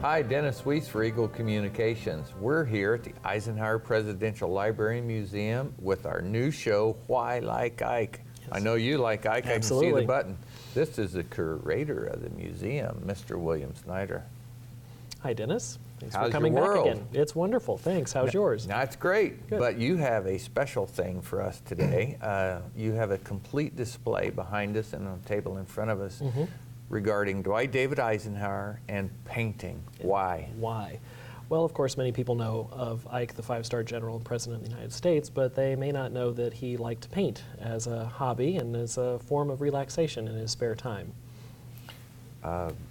Hi, Dennis Weiss for Eagle Communications. We're here at the Eisenhower Presidential Library and Museum with our new show, Why Like Ike? Yes. I know you like Ike. Absolutely. I can see the button. This is the curator of the museum, Mr. William Snyder. Hi, Dennis. Thanks How's for coming your back world? again. It's wonderful. Thanks. How's yours? That's great. Good. But you have a special thing for us today. You have a complete display behind us and on a table in front of us regarding Dwight David Eisenhower and painting. Why? Why? Well, of course, many people know of Ike, the five-star general and president of the United States, but they may not know that he liked to paint as a hobby and as a form of relaxation in his spare time.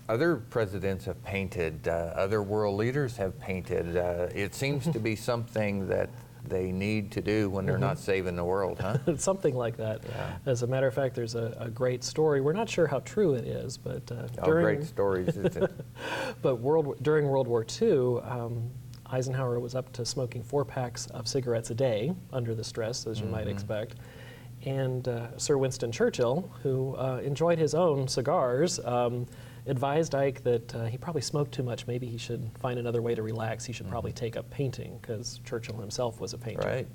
Other presidents have painted, other world leaders have painted. It seems to be something that they need to do when they're not saving the world, huh? Something like that. Yeah. As a matter of fact, there's a great story. We're not sure how true it is, but Great stories, isn't it? But during World War II, Eisenhower was up to smoking 4 packs of cigarettes a day under the stress, as you might expect. And Sir Winston Churchill, who enjoyed his own cigars, advised Ike that he probably smoked too much. Maybe he should find another way to relax. He should probably take up painting, because Churchill himself was a painter. Right.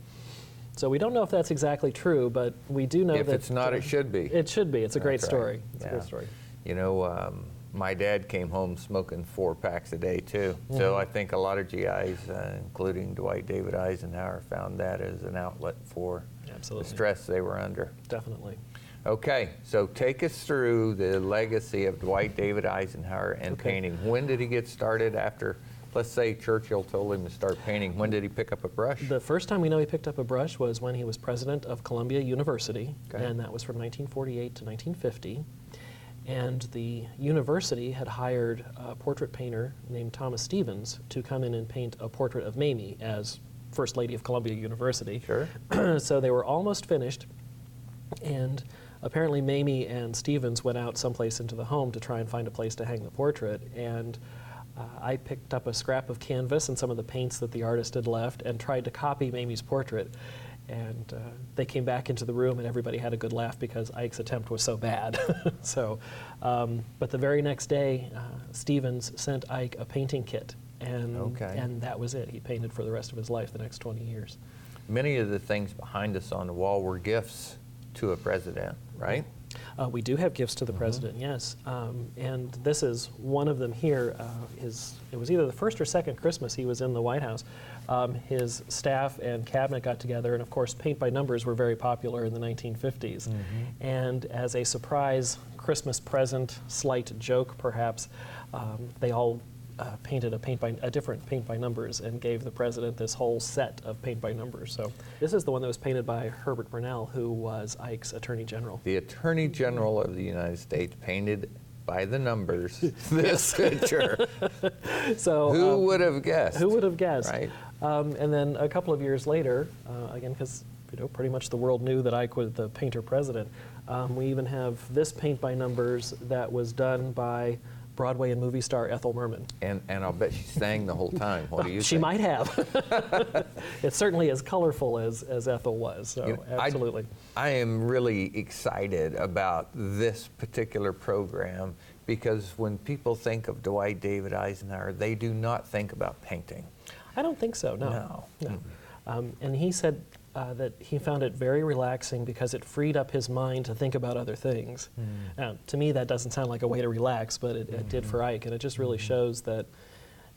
So we don't know if that's exactly true, but we do know If that... it's not, it should be. It should be. It's a great That's story. right. It's a great story. You know, my dad came home smoking 4 packs a day, too. So I think a lot of GIs, including Dwight David Eisenhower, found that as an outlet for the stress they were under. Definitely. Okay, so take us through the legacy of Dwight David Eisenhower and painting. When did he get started after, let's say Churchill told him to start painting? When did he pick up a brush? The first time we know he picked up a brush was when he was president of Columbia University, and that was from 1948 to 1950. And the university had hired a portrait painter named Thomas Stevens to come in and paint a portrait of Mamie as First Lady of Columbia University. Sure. So they were almost finished, and apparently Mamie and Stevens went out someplace into the home to try and find a place to hang the portrait, and I picked up a scrap of canvas and some of the paints that the artist had left and tried to copy Mamie's portrait. And they came back into the room and everybody had a good laugh because Ike's attempt was so bad. But the very next day, Stevens sent Ike a painting kit, and that was it. He painted for the rest of his life, the next 20 years. Many of the things behind us on the wall were gifts to a president, right? We do have gifts to the president, yes. And this is one of them here. It was either the first or second Christmas he was in the White House. His staff and cabinet got together, and of course paint by numbers were very popular in the 1950s. And as a surprise Christmas present, slight joke perhaps, they all painted a different paint by numbers and gave the president this whole set of paint by numbers. So this is the one that was painted by Herbert Burnell, who was Ike's Attorney General. The Attorney General of the United States painted by the numbers this picture. So who would have guessed? Who would have guessed? Right. And then a couple of years later, again, because pretty much the world knew that Ike was the painter president, we even have this paint by numbers that was done by Broadway and movie star Ethel Merman. And I'll bet she sang the whole time. What do you think? She might have. It's certainly as colorful as Ethel was, so absolutely. I am really excited about this particular program because when people think of Dwight David Eisenhower, they do not think about painting. I don't think so, no. And he said that he found it very relaxing because it freed up his mind to think about other things. Now, to me, that doesn't sound like a way to relax, but it did for Ike, and it just really shows that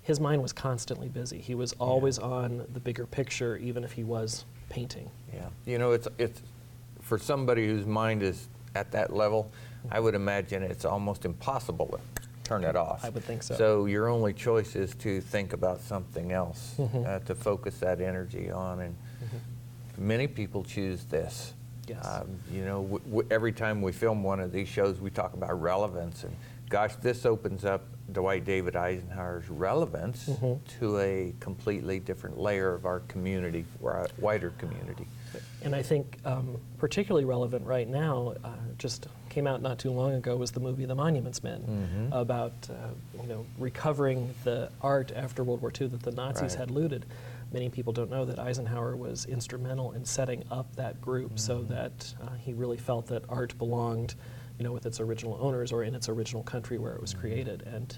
his mind was constantly busy. He was always on the bigger picture, even if he was painting. Yeah, you know, it's for somebody whose mind is at that level, I would imagine it's almost impossible to turn it off. I would think so. So your only choice is to think about something else, to focus that energy on, and many people choose this. Yes. You know, every time we film one of these shows, we talk about relevance, and gosh, this opens up Dwight David Eisenhower's relevance to a completely different layer of our community, wider community. And I think particularly relevant right now, just came out not too long ago, was the movie The Monuments Men, about recovering the art after World War II that the Nazis had looted. Many people don't know that Eisenhower was instrumental in setting up that group so that he really felt that art belonged, with its original owners or in its original country where it was created. And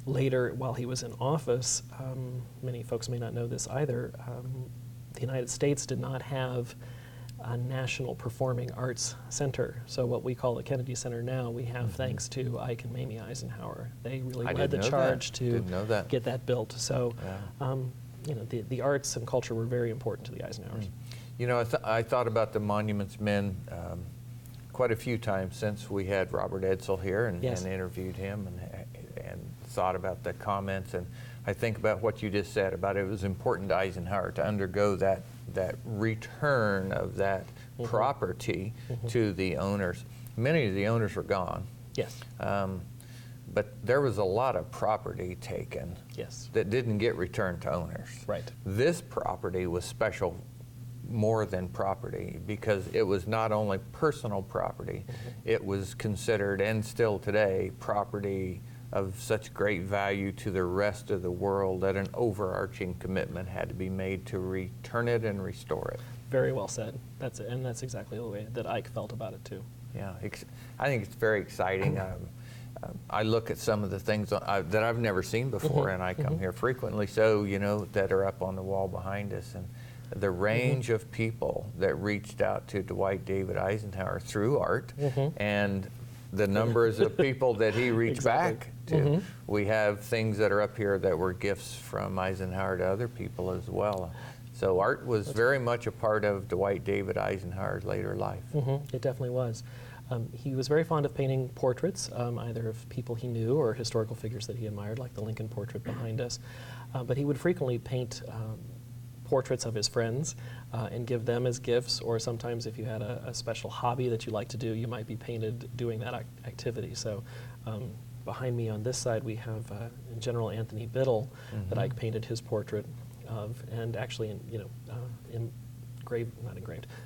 Later, while he was in office, many folks may not know this either, the United States did not have a National Performing Arts Center. So what we call the Kennedy Center now, we have thanks to Ike and Mamie Eisenhower. They really led the charge to get that built. So, you know, the arts and culture were very important to the Eisenhowers. You know, I thought about the Monuments Men quite a few times since we had Robert Edsel here and interviewed him and thought about the comments. And I think about what you just said about it was important to Eisenhower to undergo that return of that property to the owners. Many of the owners were gone. Yes. But there was a lot of property taken that didn't get returned to owners. Right. This property was special more than property because it was not only personal property, it was considered, and still today, property of such great value to the rest of the world that an overarching commitment had to be made to return it and restore it. Very well said. That's it, and that's exactly the way that Ike felt about it too. Yeah, I think it's very exciting. I look at some of the things that I've never seen before, and I come here frequently, so, you know, that are up on the wall behind us. And the range of people that reached out to Dwight David Eisenhower through art, and the numbers of people that he reached back to. We have things that are up here that were gifts from Eisenhower to other people as well. So art was very much a part of Dwight David Eisenhower's later life. It definitely was. He was very fond of painting portraits, either of people he knew or historical figures that he admired, like the Lincoln portrait behind us. But he would frequently paint portraits of his friends and give them as gifts, or sometimes if you had a special hobby that you like to do, you might be painted doing that activity. So behind me on this side we have General Anthony Biddle that Ike painted his portrait of, and actually,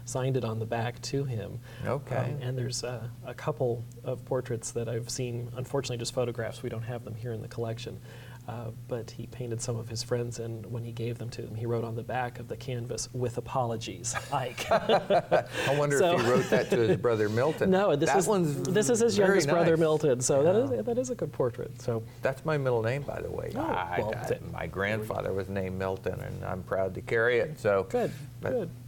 signed it on the back to him. Okay. And there's a couple of portraits that I've seen, unfortunately just photographs, we don't have them here in the collection. But he painted some of his friends, and when he gave them to them, he wrote on the back of the canvas, "With apologies, Ike." I wonder if he wrote that to his brother Milton. No, this is his youngest brother Milton, so that is a good portrait. So that's my middle name, by the way. My grandfather was named Milton, and I'm proud to carry it. So good.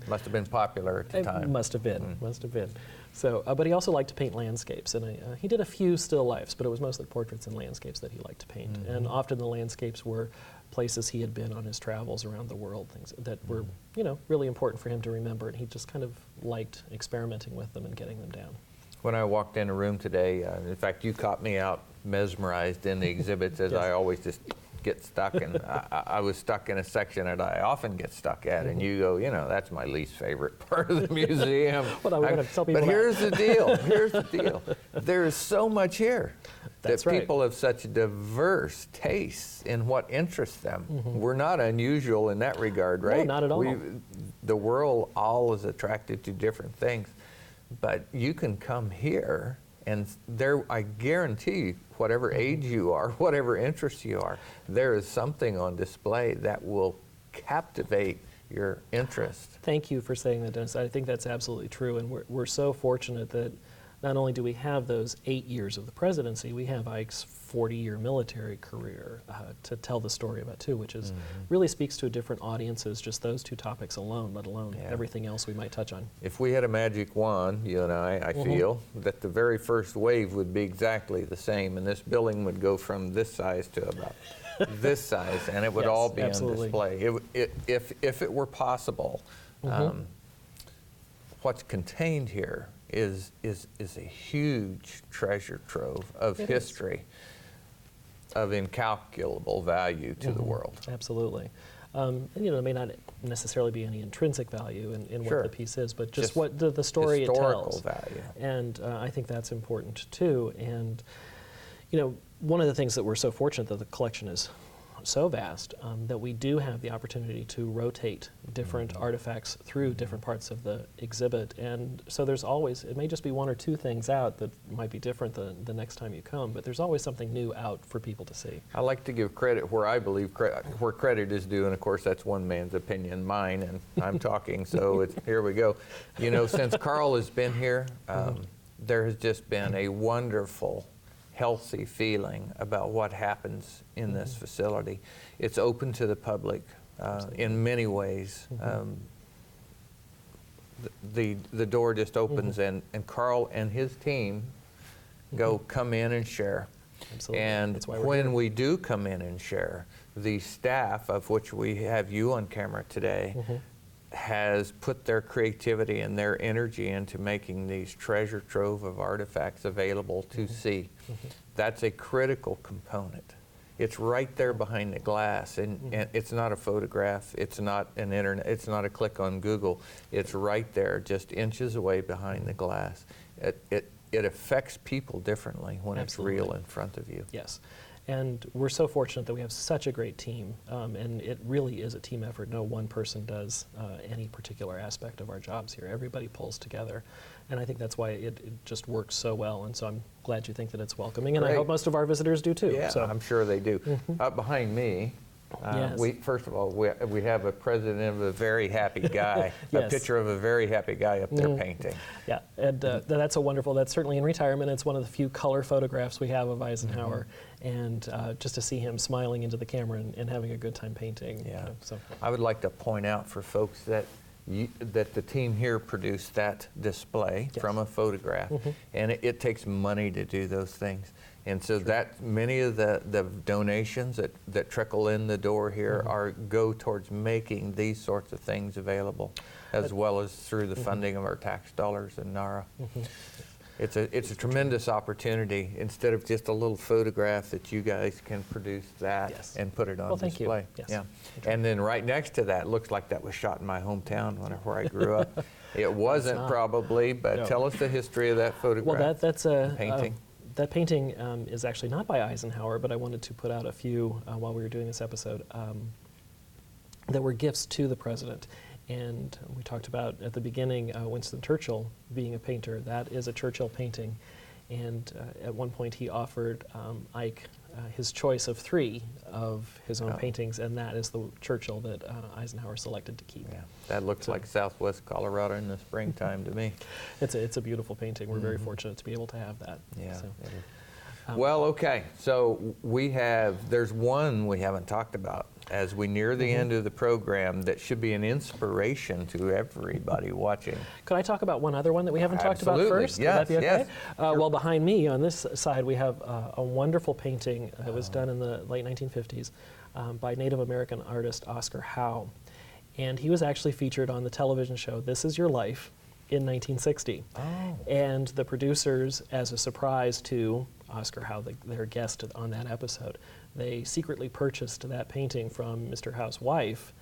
Must have been popular at the time. It must have been. Must have been. So, but he also liked to paint landscapes, and he did a few still lifes, but it was mostly portraits and landscapes that he liked to paint. And often the landscapes were places he had been on his travels around the world, things that were, really important for him to remember, and he just kind of liked experimenting with them and getting them down. When I walked in a room today, in fact, you caught me out mesmerized in the exhibits, as I always just get stuck, and I was stuck in a section that I often get stuck at, and you go, that's my least favorite part of the museum. Well, we're going to tell people but here's the deal. There is so much here that people have such diverse tastes in what interests them. We're not unusual in that regard, right? No, not at all. The world all is attracted to different things, but you can come here, and I guarantee you, whatever age you are, whatever interest you are, there is something on display that will captivate your interest. Thank you for saying that, Dennis. I think that's absolutely true, and we're so fortunate that not only do we have those 8 years of the presidency, we have Ike's 40-year military career to tell the story about too, which is really speaks to different audiences, just those two topics alone, let alone everything else we might touch on. If we had a magic wand, you and I feel that the very first wave would be exactly the same, and this building would go from this size to about this size, and it would all be on display. If it were possible, what's contained here is a huge treasure trove of history of incalculable value to the world. Absolutely. There may not necessarily be any intrinsic value in what the piece is, but just what the story it tells. Value. And I think that's important too. And one of the things that we're so fortunate that the collection is so vast that we do have the opportunity to rotate different artifacts through different parts of the exhibit. And so there's always, it may just be one or two things out that might be different the next time you come, but there's always something new out for people to see. I like to give credit where I believe where credit is due, and of course that's one man's opinion, mine, and I'm talking, so here we go. Since Carl has been here, there has just been a wonderful healthy feeling about what happens in this facility. It's open to the public in many ways. The door just opens, and Carl and his team come in and share. Absolutely. And That's why we're when here. we do come in and share, the staff, of which we have you on camera today, has put their creativity and their energy into making these treasure trove of artifacts available to see. That's a critical component. It's right there behind the glass, and it's not a photograph, it's not an internet, it's not a click on Google. It's right there, just inches away behind the glass. It affects people differently when Absolutely. it's real in front of you. Yes. And we're so fortunate that we have such a great team, and it really is a team effort. No one person does any particular aspect of our jobs here. Everybody pulls together, and I think that's why it just works so well, and so I'm glad you think that it's welcoming, and I Great. hope most of our visitors do too. Yeah, So. I'm sure they do. Up behind me, Yes. first of all, we have a president of a very happy guy, a Yes. picture of a very happy guy up there painting. Yeah, and that's a wonderful, that's certainly in retirement. It's one of the few color photographs we have of Eisenhower, and just to see him smiling into the camera and having a good time painting. Yeah. So. I would like to point out for folks that that the team here produced that display Yes. from a photograph, and it takes money to do those things. And so that many of the donations that trickle in the door here go towards making these sorts of things available, as well as through the funding of our tax dollars in NARA. It's a tremendous opportunity. Instead of just a little photograph, that you guys can produce that Yes. and put it on Well, thank you. display. Yes. Yeah. And then right next to that, looks like that was shot in my hometown where I grew up. It wasn't not. probably, but No. tell us the history of that photograph. Well, that's a painting. That painting is actually not by Eisenhower, but I wanted to put out a few while we were doing this episode that were gifts to the president. And we talked about at the beginning Winston Churchill being a painter. That is a Churchill painting. And at one point he offered Ike his choice of 3 of his own paintings, and that is the Churchill that Eisenhower selected to keep. Yeah, that looks like Southwest Colorado in the springtime to me. It's a beautiful painting. We're very fortunate to be able to have that. Yeah. So, it is. Well, okay. So there's one we haven't talked about as we near the end of the program that should be an inspiration to everybody watching. could I talk about one other one that we haven't talked about Absolutely. first? Yes, Would that be okay? yes. Well, behind me on this side, we have a wonderful painting that was done in the late 1950s by Native American artist Oscar Howe. And he was actually featured on the television show This Is Your Life in 1960. Oh. And the producers, as a surprise to Oscar Howe, their guest on that episode, they secretly purchased that painting from Mr. Howe's wife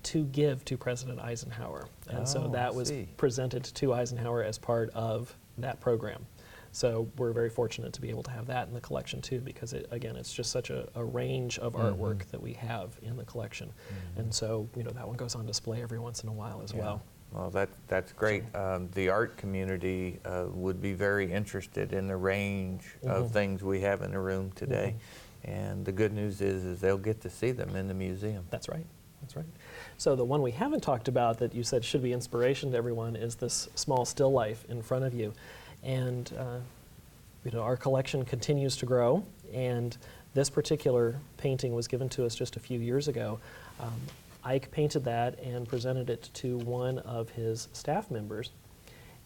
to give to President Eisenhower. And so Oh, that I was see. presented to Eisenhower as part of that program. So we're very fortunate to be able to have that in the collection too, because again, it's just such a range of artwork that we have in the collection. And so, that one goes on display every once in a while as well. Well, that's great. The art community would be very interested in the range of things we have in the room today. And the good news is they'll get to see them in the museum. That's right. That's right. So the one we haven't talked about that you said should be inspiration to everyone is this small still life in front of you. And our collection continues to grow, and this particular painting was given to us just a few years ago. Ike painted that and presented it to one of his staff members.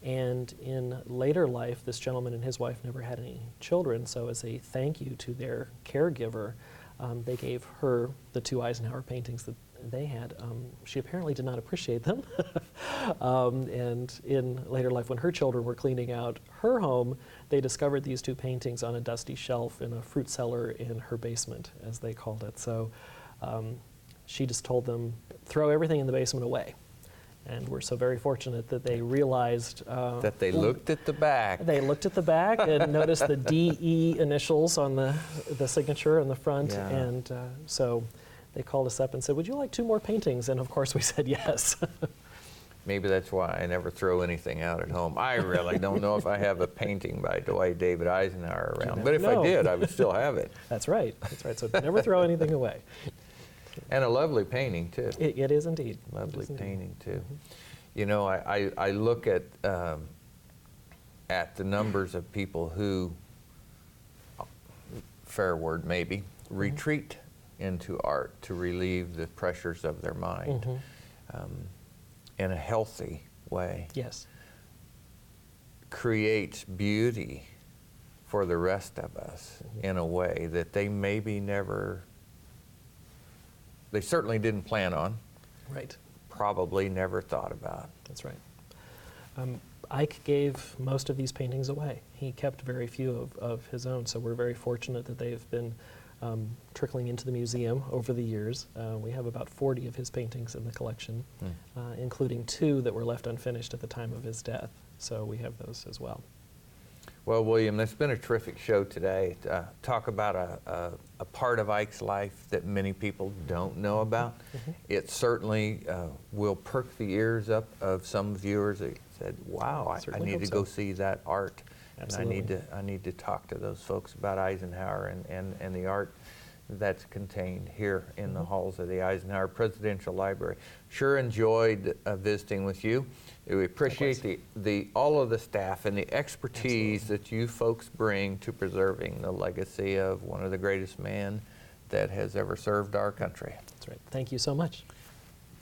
And in later life, this gentleman and his wife never had any children, so as a thank you to their caregiver, they gave her the 2 Eisenhower paintings that they had. She apparently did not appreciate them. And in later life, when her children were cleaning out her home, they discovered these 2 paintings on a dusty shelf in a fruit cellar in her basement, as they called it. So she just told them, throw everything in the basement away. And we're so very fortunate that they realized That they looked at the back. They looked at the back and noticed the DE initials on the signature on the front, Yeah. and so they called us up and said, "Would you like 2 more paintings?" And of course we said yes. Maybe that's why I never throw anything out at home. I really don't know if I have a painting by Dwight David Eisenhower around, but if I No. did, I would still have it. That's right. That's right. So never throw anything away. And a lovely painting, too. It is indeed. Lovely It is indeed. painting, too. I look at the numbers of people who fair word maybe, retreat into art to relieve the pressures of their mind in a healthy way. Yes. Creates beauty for the rest of us in a way that they maybe never, they certainly didn't plan on. Right. Probably never thought about. That's right. Ike gave most of these paintings away. He kept very few of his own, so we're very fortunate that they've been trickling into the museum over the years. We have about 40 of his paintings in the collection, including 2 that were left unfinished at the time of his death. So we have those as well. Well, William, it's been a terrific show today. Talk about a part of Ike's life that many people don't know about. It certainly will perk the ears up of some viewers that said, wow, I need to go see that art. Absolutely. And I need to talk to those folks about Eisenhower and the art that's contained here in the halls of the Eisenhower Presidential Library. Sure enjoyed visiting with you. We appreciate all of the staff and the expertise that you folks bring to preserving the legacy of one of the greatest men that has ever served our country. That's right. Thank you so much.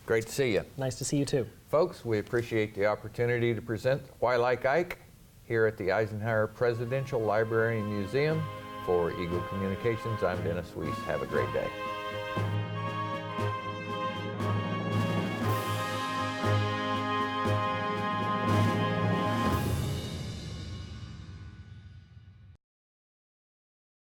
Great to see you. Nice to see you too. Folks, we appreciate the opportunity to present Why Like Ike here at the Eisenhower Presidential Library and Museum. For Eagle Communications, I'm Dennis Weiss. Have a great day.